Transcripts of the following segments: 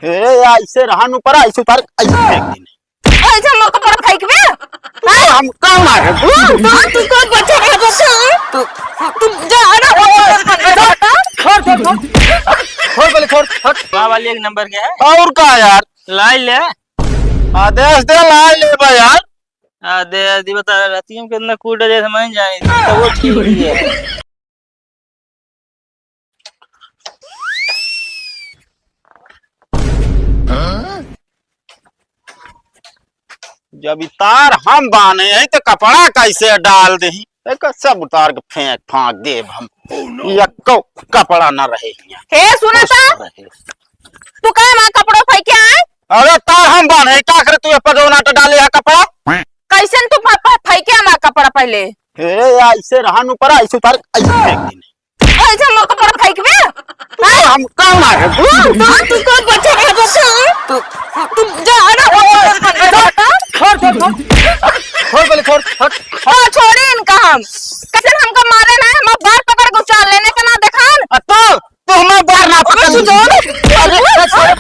ऐसे रहन ऊपर ऐसे उतार ऐसे फेंक देने ऐसे लोग पर फेंकबे हम कौन है तू कौन बच्चा है बच्चा तू जा ना छोड़ पहले छोड़ वहाँ वाली एक नंबर क्या है और का यार लाई ले आदेश दे लाई ले बा यार दे बता रहती हम कितना कूट जैसे समझ जाए तो वो ठीक ही है। जब तार हम बाने हैं तो कपड़ा कैसे डाल दे सब उतार के फेंक फांक दे हम यक्को कपड़ा न रहे हे सुनता तू का मां कपड़ो फेंके आए अरे तार हम बाने का करे तू पजोना तो डाले है कपड़ा कैसन तू फेंके मां कपड़ा पहले ऐसे रहन ऊपर ऐसे उतार ऐसे फेंक देने ऐसे लोग पर फेंकबे हम कौन है तू कौन बच्चा है बच्चा तू जा ना छोड़ पहले छोड़ छोड़े इनका हम कैसे हमको मारे ना हम बार पकड़ के उचाल लेने का ना देखान तो हमें बाहर ना छोड़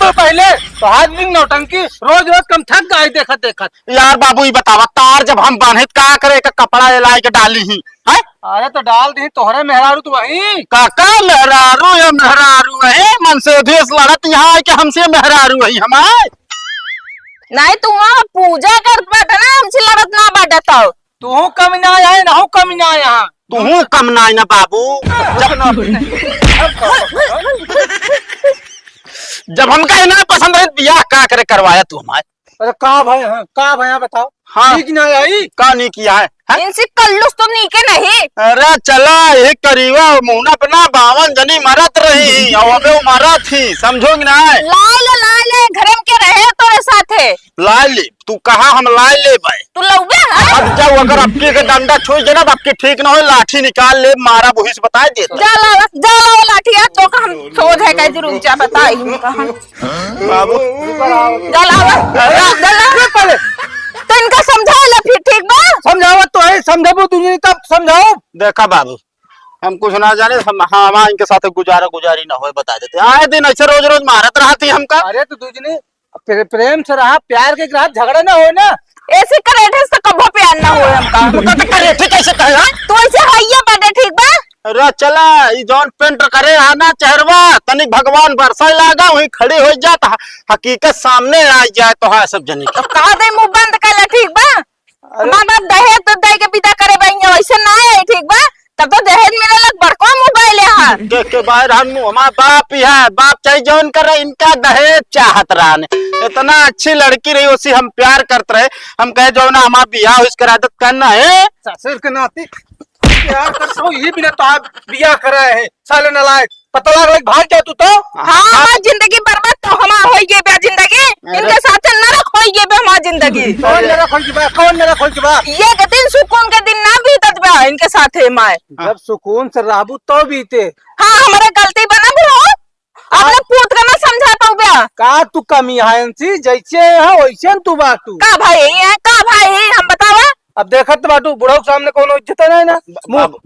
तो पहले तो आदमी नौटंकी रोज रोज कम थक गए देखत देखत यार बाबू ये बतावा तार जब हम बांधे का करे का कपड़ा लाई के डाली ही है अरे तो डाल दी तोहरे मेहरारू तो वही काका मेहरारू या मेहरारू है मन से देश लड़त यहाँ के हमसे मेहरारू है हमारे नहीं तू वहाँ पूजा करत बाटे ना हमसे लड़त ना बाटे तो तू कम ना आए ना हो कम ना यहाँ तू कम ना ना बाबू जब हम कहे ना पसंद है बियाह का करे करवाया तू हमारे अरे का भाई बताओ हाँ ठीक ना आई का नहीं किया है इनसे कल्लुस तो नीके नहीं अरे चला ये करीबा मुना अपना 52 जनी मरत रही और अबे वो मरा थी समझोगे ना ला ले घरे में के रहे तोरे साथे लाई ले तू कहा हम लाई ले भाई तू लौबे अब जाओ अगर आपके के डंडा छुई जे ना आपके ठीक ना हो लाठी निकाल ले मारा वही से बता दे जा ला लाठी आ तो हम सोच है कैसे रुक जा बताई हम कहां बाबू जा ला पहले तो इनका समझा ले फिर ठीक बा समझाओ तो है समझाओ तुझे तब समझाओ देखा बाबू हम कुछ ना जाने हम इनके साथ गुजारी ना हो बता देते आए दिन ऐसे रोज रोज मारत रहती हमका अरे तो तुझने प्रेम से रहा प्यार के साथ झगड़ा ना हो ना ऐसे करेठे से कबो प्यार ना हो हमका तो करेठे कैसे कहे तो ऐसे हइया बाटे ठीक बा अरे चला जौन पेंट करे आना चेहरवा तनिक भगवान बरसा लागा वही खड़ी हो जाता हकीकत सामने आ जाए तो है सब जनी तो कहा दे मुंह बंद कर ले ठीक बा मां बाप दहेज तो दे के विदा करे बइया वैसे ना है ठीक बा तब तो दहेज मिले लग बड़को मोबाइल है के बाहर हम हमारा बाप ही है बाप चाहे जौन करे इनका दहेज चाहत रहने इतना अच्छी लड़की रही उसी हम प्यार करते रहे हम कहे जो ना हमारा बियाह इसका आदत करना है ससुर के नाते प्यार करता हूँ ये बिना तो आप बियाह कर रहे हैं साले नलायक पता लगा भाग जा तू तो हाँ जिंदगी बर्बाद तो हमार होई गे बे जिंदगी इनके साथ नरक होई गे बे हमार जिंदगी कौन मेरा खोल के बा कौन मेरा खोल के बा ये के दिन सुकून के दिन ना बीतत बा इनके साथ है माय जब सुकून से रहबू तो बीते हाँ हमारे गलती बना भी हो अपने पूत का ना समझा पाऊ बे का तू कमी है इनसी जैसे है वैसे तू बाटू का भाई है का भाई है हम बतावा अब देखत बाटू बुढ़ो के सामने कोनो इज्जत नहीं ना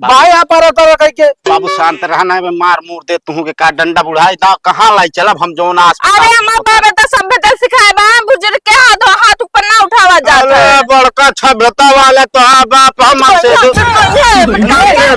भाई आ पारा तारा कह के बाबू शांत रहना है मार मूर दे तू के का डंडा बुढ़ाई दा कहां लाई चलब हम जोन आस अरे हमार बाबा तो सभ्यता सिखाए बा बुजुर्ग के हाथ ऊपर ना उठावा जाता है बड़का सभ्यता वाले तो हाँ बाप हमसे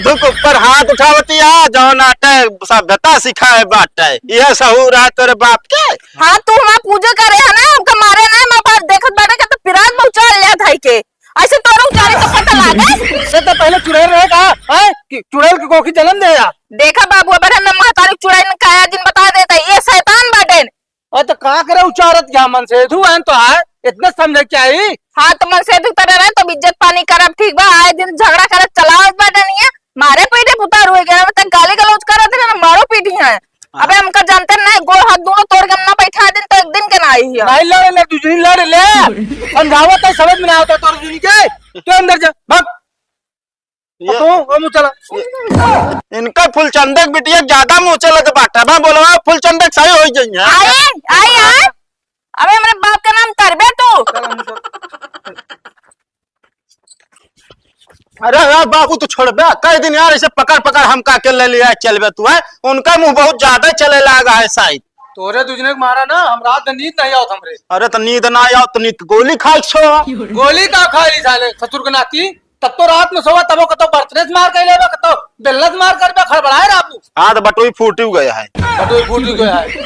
दुख ऊपर हाथ उठावती है जौन आटे सभ्यता सिखाए बाटे यह सहूर है तेरे बाप के हाँ तू हमारा पूजा करे है ना हमका मारे ना हमारे बाप देखत बाटे का तो पिराज पहुंचा लिया था के ऐसे तोरा उचारे तो पता लागे से तो पहले चुड़ैल रहे का है कि चुड़ैल के कोखी जन्म दे या देखा बाबू अबर हम महतारी चुड़ैल ने काया दिन बता देता ये शैतान बाटे और तो का करे उचारत क्या मन से धु है तो है इतना समझ के आई हाँ तो मन से तू तरह रहे तो इज्जत पानी करब ठीक बा आए दिन झगड़ा करत चलावत बाटे नहीं है मारे पीटे पुतार हुए गए तक गाली गलौज करत है ना मारो पीटी है अबे हमका जानते ना गोड़ हाथ दोनों तोड़ के ना बैठा दिन तो एक दिन के ना आई है नहीं लड़े ले तुझे लड़ ले समझावत है समझ में ना आता तो तुझे के तू अंदर जा भाग तो हम चला इनका फुलचंदक बिटिया ज्यादा मुंह चलत बाटा बा बोलवा फुलचंदक सही हो जाई आई अबे मेरे बाप का नाम करबे तू अरे यार बाबू तू छोड़ बे कई दिन यार ऐसे पकड़ पकड़ हम का के ले लिया चलबे तू है उनका मुंह बहुत ज्यादा चले लगा है शायद तोरे दूजने के मारा ना हम रात में नींद नहीं आवत हमरे। अरे तो नींद ना आओ तो नींद गोली खाई छो। गोली का खाई साले ससुर के नाती। तब तो रात में सोवा तबो कतो बर्तने से मार के लेबा कतो बेलना से मार कर खड़बड़ाए रापू। हाँ तो बटोई फूटी गया है। बटोई फूट गया है।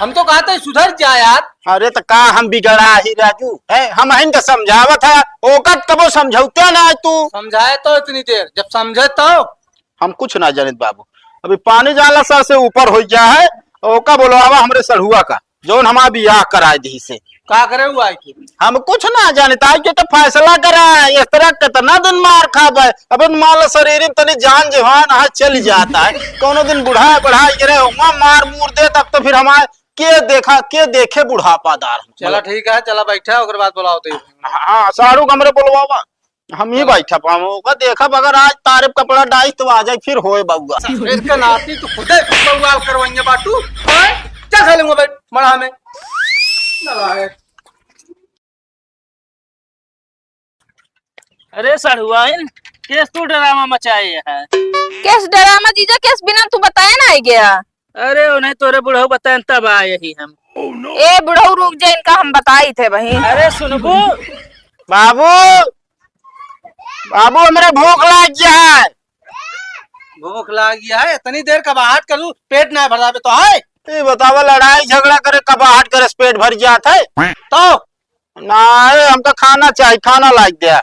हम तो कहते सुधर जा यार। अरे तो का हम बिगड़ा ही राजू है, हम इनका समझावत है ओकत कबो समझौते ना तू। समझाए तो इतनी देर जब समझे तो हम कुछ ना जानित बाबू। अभी पानी जाला सर से ऊपर हो गया है। ओका बोलवावा हमरे सड़हुआ का जोन हमारा बियाह कराए दी से। का करे हुआ है कि हम कुछ ना जानता है कि तो फैसला करा इस तरह कितना दिन मार खाबे। अब मान शरीर में तनी जान जवान है चल जाता है, कोनो दिन बुढ़ा बढ़ाई करे मार मूर दे तब तो फिर हमारे के देखे बुढ़ापादार। चला ठीक है, चला बैठा ओकर बाद बुलाओ तो। हाँ सारू कमरे बोलवावा हम ही बैठा पाऊंगा। देखा अगर आज तारीफ कपड़ा डाई तो आ जाए फिर होए बउआ। इसका नाती तो खुद बउआ करवाएंगे बाटू। चल खा लूंगा बैठ मड़ा में। अरे सड़ुआइन केस तू ड्रामा मचाए है। केस ड्रामा जीजा केस बिना तू बताया ना आई गया। अरे उन्हें तोरे बुढ़ऊ बताए तब आए ही हम। ए बुढ़ऊ रुक जा, इनका हम बताई थे वही। अरे सुनबू बाबू बाबू मेरे भूख लग गया है। भूख लग गया है इतनी देर कबाहट करूं पेट ना भरा तो है। ये बतावा लड़ाई झगड़ा करे कबाहट करे पेट भर जाता है तो ना हमका खाना चाहिए, खाना लाग दिया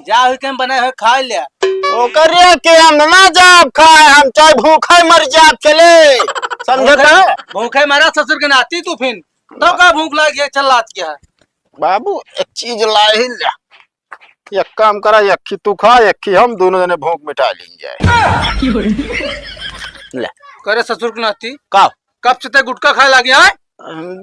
जा हुई के बने हुए खा लिया। ओ करे के हम ना जाब खाए, हम चाहे भूखा मर जाब चले समझे का। भूखे मारा ससुर के नाती तू फिर तो का भूख लग गया चल लात गया। बाबू एक चीज लाए ही लिया, एक काम करा यक्खी तू खा यक्खी हम दोनों जने भूख मिटा लेंगे। ले करे ससुर के नाती का कब से ते गुटखा खाए लगे है।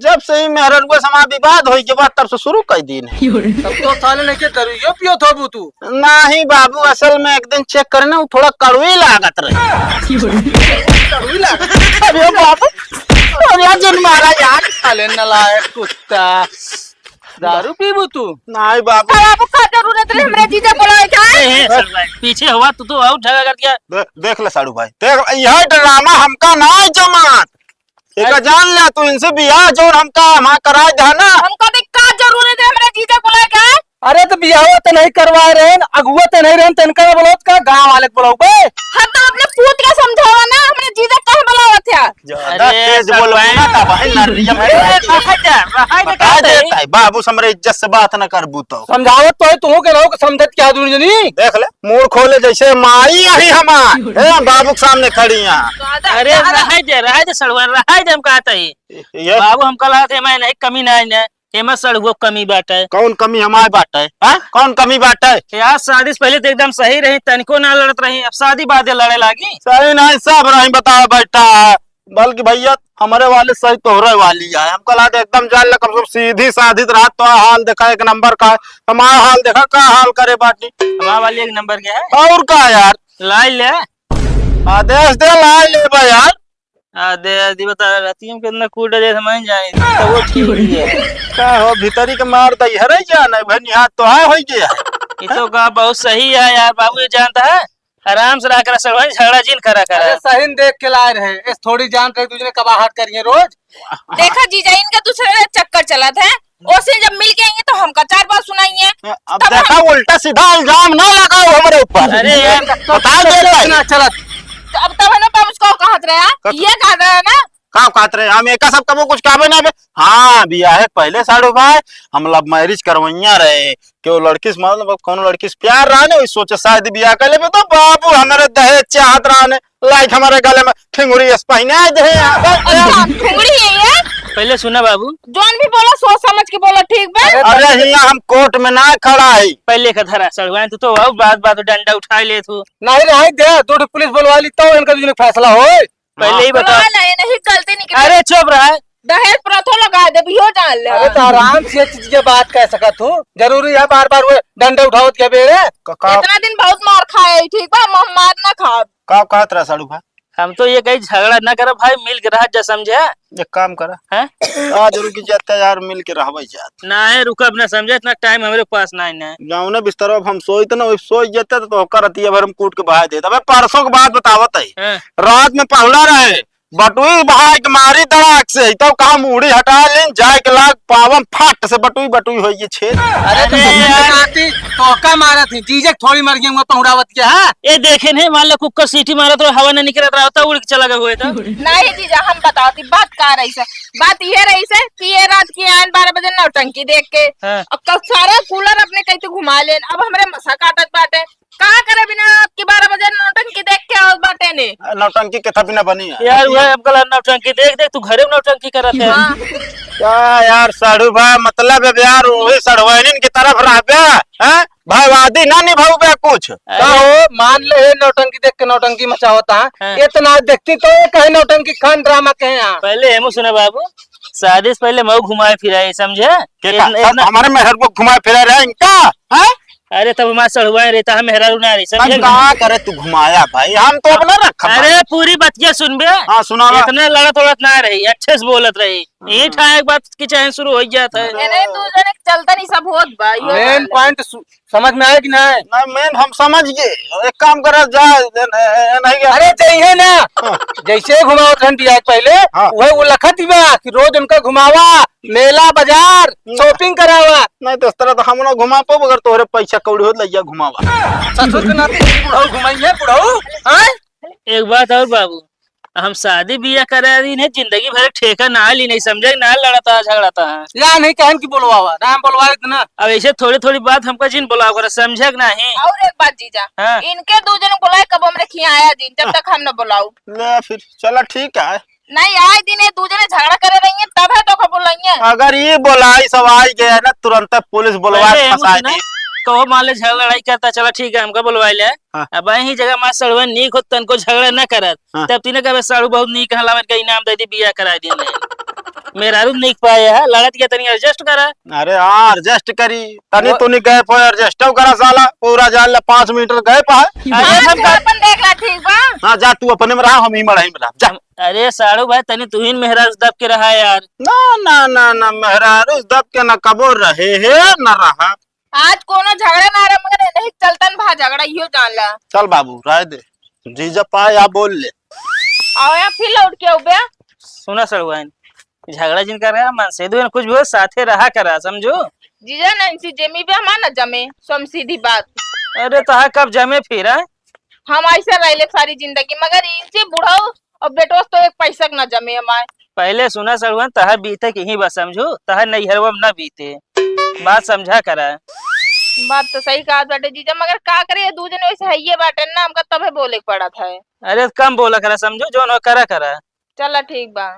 जब से ही मेहरन समा विवाद हो के बाद तब से शुरू कर दी तब तो साले लेके करियो पियो थोबू तू। नहीं बाबू असल में एक दिन चेक करना वो थोड़ा कड़वी लागत रही। कड़वी लग अरे बाबू अरे जन मारा यार साले नलायक कुत्ता। दारू पीबू तू नहीं बाबू। बाबू का जरूरत रहे हमरे जीजा बोला क्या। पीछे हुआ तू तो आउट झगड़ा कर दिया। देख ले साड़ू भाई देख यह ड्रामा हमका ना जमात एक जान ले तू इनसे बियाह जो हमका हमारा कराए दे ना। हमको देख का जरूरत है हमरे जीजा बोला क्या। अरे तो बियाह तो नहीं करवा रहे अगुआ तो नहीं रहे तनका बोलो का गांव वाले बोलो बे। हाँ तो अपने पूत का समझावा ना हमरे जीजा कहे बोला था। ज्यादा तेज बोलो ना ता भाई नरियम बता देता है बाबू हमरे इज्जत से बात न कर बूतो। समझावत तो है तू के रहो समझत क्या दूर जनी। देख ले मुंह खोले जैसे माई आई हमार बाबू के सामने खड़ी यहाँ। अरे रहा दे सड़ुआ रहा दे हम कहता ही ये बाबू हम कल थे मैं नहीं कमी नहीं हेमा सड़ुआ कमी बात है। कौन कमी हमारे बाट है कौन कमी बाट है। यार शादी से पहले तो एकदम सही रही तनिको ना लड़त रही, अब शादी बाद लड़े लागी। सही नहीं सब रही बताओ बैठा है बल्कि भैया हमारे वाले सही तोहरे वाली है। हम कल एकदम जान ल कम सीधी साधी रात तो हाल देखा एक नंबर का हमारा हाल देखा का हाल करे बाटी हमारा वाली एक नंबर के है और का यार लाई ले आदेश दे ला ले यार। दे बता रहती हूँ कितना कूट दे समझ जाए तो वो ठीक ही है। का हो भीतरी के मार दई है रे जान भनी हाथ तो है हो गया। ये तो का बहुत सही है यार बाबू, ये जानता है आराम से रह कर झगड़ा जिन करा अरे सही देख के लाए रहे इस थोड़ी जान कर तुझने कबाहट करिए रोज। देखा जीजा इनका दूसरे चक्कर चला था उसे जब मिल के आएंगे तो हमका 4 बार सुनाइए। अब देखा उल्टा सीधा इल्जाम ना लगाओ हमारे ऊपर। अरे यार बता देता चलत अब तब है ना बाबू उसको कहत रहा ये कहत रहा ना का कहत रहे हम एक सब कबो कुछ कहबे ना। हाँ बिया है पहले साड़ू भाई हम लव मैरिज करवैया रहे कि वो लड़की से मतलब कौन लड़की से प्यार रहा ना सोचे शायद बियाह कर ले तो बाबू हमारे दहेज चाहत रहा लाइक हमारे गले में ठिंगुरी पहना दे। ठुंगड़ी है ये पहले सुना बाबू जोन भी बोला सोच समझ के बोला ठीक बा। अरे हिया हम कोर्ट में ना खड़ा है पहले का धरा सड़ुआ तू तो बात बात डंडा उठा ले तू नहीं रहे दे दो पुलिस बुलवा ली तो इनका तुझने फैसला हो। पहले ही बता नहीं गलती नहीं अरे चुप रहा दहेज प्रथो लगा दे भी हो जान ले। अरे तो आराम से चीज के बात कह सका तू जरूरी है बार बार वो डंडे उठाओ क्या बेरे। इतना दिन बहुत मार खाए ठीक बा मार ना खा का कहत रहा साड़ू भाई हम तो ये कहीं झगड़ा ना कर भाई मिल के रह जा समझे एक काम करा है आज रुकी जाते यार मिल के रहबे जात ना है रुकब ना समझे इतना टाइम हमारे पास ना है। जाऊं ना बिस्तर अब हम सोई तो ना सोई जाते तो होकर रहती है हम कूट के बहा देता। परसों की बात बतावत है हाँ। रात में पहला रहे बटुई भाई के मारी तड़ाक से तो कहा मुड़ी हटा लेन जाए के लाग पावन फाट से बटुई बटुई हो ये छेद। अरे तो आती तो का मारा थी जीजे थोड़ी मर गई पहुड़ावत के हां ये देखे नहीं मान लो कुकर सीटी मारा तो हवा न निकलत रहा होता उड़ के चला गया हुए था। नहीं जीजा हम बताती बात का रही से बात ये रही से कि ये रात की आन 12 बजे नौटंकी देख के हाँ। अब कल सारा कूलर अपने कहीं तो घुमा लेन अब हमरे मसा काटत बाटे का करे बिना आपकी 12 बजे नौटंकी देख के आओ बाटे ने नौटंकी के था बिना बनी है यार वह अब कल नौटंकी देख देख तू घरे में नौटंकी करत है। हाँ। क्या यार साड़ू भाई मतलब है यार वही सड़वाइन की तरफ रहबे हैं भाई वादी ना निभाऊ बे कुछ का हो मान ले हे नौटंकी देख के नौटंकी मचा होता हाँ। इतना देखती तो ये कहे नौटंकी खान ड्रामा कहे यहाँ पहले हेमू सुना बाबू शादी से पहले मऊ घुमाए फिराए समझे हमारे मेहर को घुमाए फिरा रहे इनका हैं अरे तब हमारे सड़ुआए रहता है मेहरा रुना रही समझे कहा करे तू घुमाया भाई हम तो अपना रखा अरे पूरी बतिया सुन बे हाँ सुना इतना लड़त उड़त ना रही अच्छे से बोलत रही ये एक बात की चाहे शुरू हो जाता है। नहीं तू जने चलता नहीं सब होत भाई मेन पॉइंट समझ में आया कि नहीं ना मेन हम समझ गए एक काम करा जा नहीं गया अरे चाहिए ना जैसे घुमाओ ठंडी पहले हाँ। वही वो लखत बा कि रोज उनका घुमावा मेला बाजार शॉपिंग करावा नहीं तो इस तरह तो हम ना घुमा पाओ अगर तोहरे पैसा कौड़ी हो लैया घुमावा ससुर के नाते बुढ़ऊ घुमाइए बुढ़ऊ हैं एक बात और बाबू हम शादी बिया करा दी नहीं जिंदगी भर ठेका ना ली नहीं समझे ना लड़ता झगड़ता है या नहीं कहन की बोलवावा नाम बोलवाए ना अब ऐसे थोड़ी थोड़ी बात हमको जिन बोला कर समझे नहीं। और एक बात जीजा हाँ। इनके दो जन बुलाए कब हमरे खिया आया दिन जब तक हम न बुलाऊ ले फिर चला ठीक है नहीं आए दिन ये दूसरे झगड़ा करे रही है तब है तो कब बुलाइए अगर ये बोलाई सब आई गए ना तुरंत पुलिस बुलवा पहले के हेमू फंसा सुना, दी कहो मान ले झगड़ा लड़ाई करता चला ठीक है हमको बुलवा ले हाँ। अब ही जगह मां सड़ुआ नीक हो तनको झगड़ा न करत हाँ। तब तीने कहे साड़ू बहुत नीक हलावन का इनाम दे दी बिया करा दी ने मेरा रू नीक पाया है लड़त के तनी एडजस्ट करा अरे हाँ एडजस्ट करी तनी तो नहीं गए पर एडजस्ट करा साला पूरा जाल 5 मीटर गए पा अरे हम हाँ, अपन देख ला ठीक बा हाँ जा तू अपने में रहा हम ही मरा ही में रहा जा अरे साड़ू भाई तनी तू ही मेहरा दब के रहा यार ना ना ना ना मेहरारू दब के न कबो रहे है न रहा आज कोनो झगड़ा ना रहा मगर नहीं चलतन भा झगड़ा इहो जान ला चल बाबू राय दे जीजा पाए या बोल ले आओ या फिर लौट के उबे सुना सड़ुआ झगड़ा जिन कर रहा मन से दो कुछ भी हो साथे रहा करा समझो जीजा नैन्सी जेमी भी हमार न जमे सम सीधी बात अरे तहा कब जमे फिर हम ऐसे रहले सारी जिंदगी मगर इनसे बुढ़ाओ और बेटोस तो एक पैसा न जमे हमारे पहले सुना सड़ुआ तहा बीते की ही बस समझो तहा नैहरवा में न बीते बात समझा करा बात तो सही कहा बाटे जीजा मगर का करे दू जने वैसे हइये बाटे ना हमका तबे बोले के पड़ा था अरे कम बोला करा समझो जो न करा करा चला ठीक बा